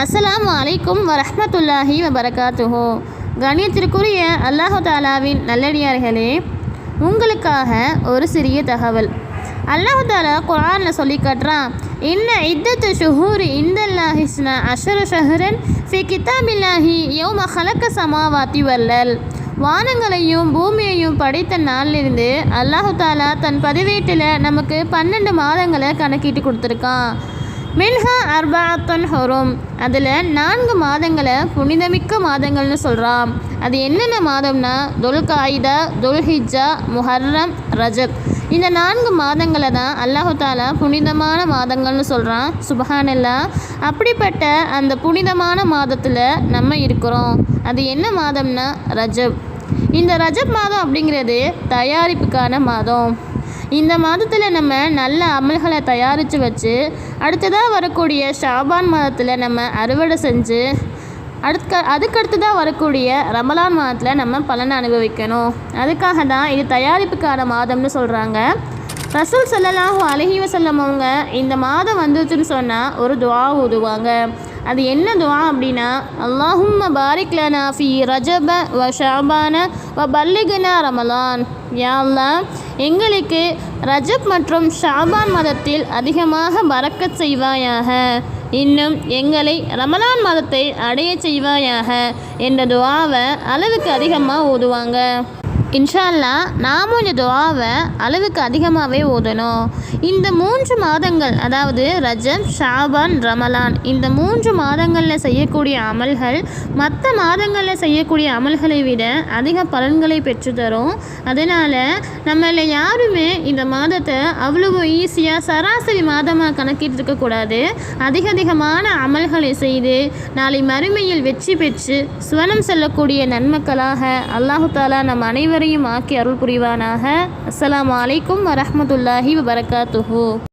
அஸ்ஸலாமு அலைக்கும் வரஹ்மத்துல்லாஹி வபரகாத்துஹு. கணியத்திற்குரிய அல்லாஹு தாலாவின் நல்லடியார்களே, உங்களுக்காக ஒரு சிறிய தகவல். அல்லாஹு தாலா குர்ஆனில் சொல்லி காட்டுறான், இன்ன இத்தத்து ஷுஹூரி இந்தல்லாஹி இஸ்னா அஷர ஷஹரன் ஃபி கிதாபில்லாஹி யௌம ஹலக்க சமாவாத்தி வல்லல். வானங்களையும் பூமியையும் படைத்த நாளிலிருந்து அல்லாஹு தாலா தன் பதிவேட்டில் நமக்கு 12 மாதங்களை கணக்கிட்டு கொடுத்துருக்கான். மின்ஹா அர்பாத்தன் ஹொரும், அதில் 4 மாதங்களை புனிதமிக்க மாதங்கள்னு சொல்கிறான். அது என்னென்ன மாதம்னா துல்காயிதா, துல்ஹிஜ்ஜா, முஹர்ரம், ரஜப். இந்த 4 மாதங்களை தான் அல்லாஹு தாலா புனிதமான மாதங்கள்னு சொல்கிறான். சுபஹானல்லாஹ். அப்படிப்பட்ட அந்த புனிதமான மாதத்தில் நம்ம இருக்கிறோம். அது என்ன மாதம்னா ரஜப். இந்த ரஜப் மாதம் அப்படிங்கிறது தயாரிப்புக்கான மாதம். இந்த மாதத்தில் நம்ம நல்ல அமல்களை தயாரித்து வச்சு அடுத்ததாக வரக்கூடிய ஷாபான் மாதத்தில் நம்ம அறுவடை செஞ்சு அதுக்கடுத்ததாக வரக்கூடிய ரமலான் மாதத்தில் நம்ம பலனை அனுபவிக்கணும். அதுக்காக தான் இது தயாரிப்புக்கான மாதம்னு சொல்கிறாங்க. ரசூல் ஸல்லல்லாஹு அலைஹி வஸல்லம் அவங்க இந்த மாதம் வந்துச்சுன்னு சொன்னால் ஒரு துஆ ஓதுவாங்க. அது என்ன துஆ அப்படின்னா, அல்லாஹும்ம பாரிக் லனா ஃபீ ரஜப வ ஷஅபான வ பல்லிக்னா ரமலான். யா அல்லாஹ், எங்களுக்கு ரஜப் மற்றும் ஷாபான் மாதத்தில் அதிகமாக பரக்கத் செய்வாயாக, இன்னும் எங்களை ரமலான் மாதத்தை அடைய செய்வாயாக என்ற துஆவை அளவுக்கு அதிகமாக ஓதுவாங்க. இன்ஷா அல்லாஹ் நாமும் இந்த துஆவை அளவுக்கு அதிகமாகவே ஓதணும். இந்த 3 மாதங்கள், அதாவது ரஜப், ஷாபான், ரமலான், இந்த 3 மாதங்களில் செய்யக்கூடிய அமல்கள் மற்ற மாதங்களில் செய்யக்கூடிய அமல்களை விட அதிக பலன்களை பெற்றுத்தரும். அதனால் நம்மள யாருமே இந்த மாதத்தை அவ்வளவு ஈஸியாக சராசரி மாதமாக கணக்கிட்டு இருக்கக்கூடாது. அதிகமான அமல்களை செய்து நாளை மறுமையில் வெற்றி பெற்று சுவனம் செல்லக்கூடிய நன்மக்களாக அல்லாஹு தாலா நம் அனைவரையும் ஆக்கி அருள் புரிவானாக. அஸ்ஸலாமு அலைக்கும் வரஹ்மத்துல்லாஹி வபரகாத்துஹு.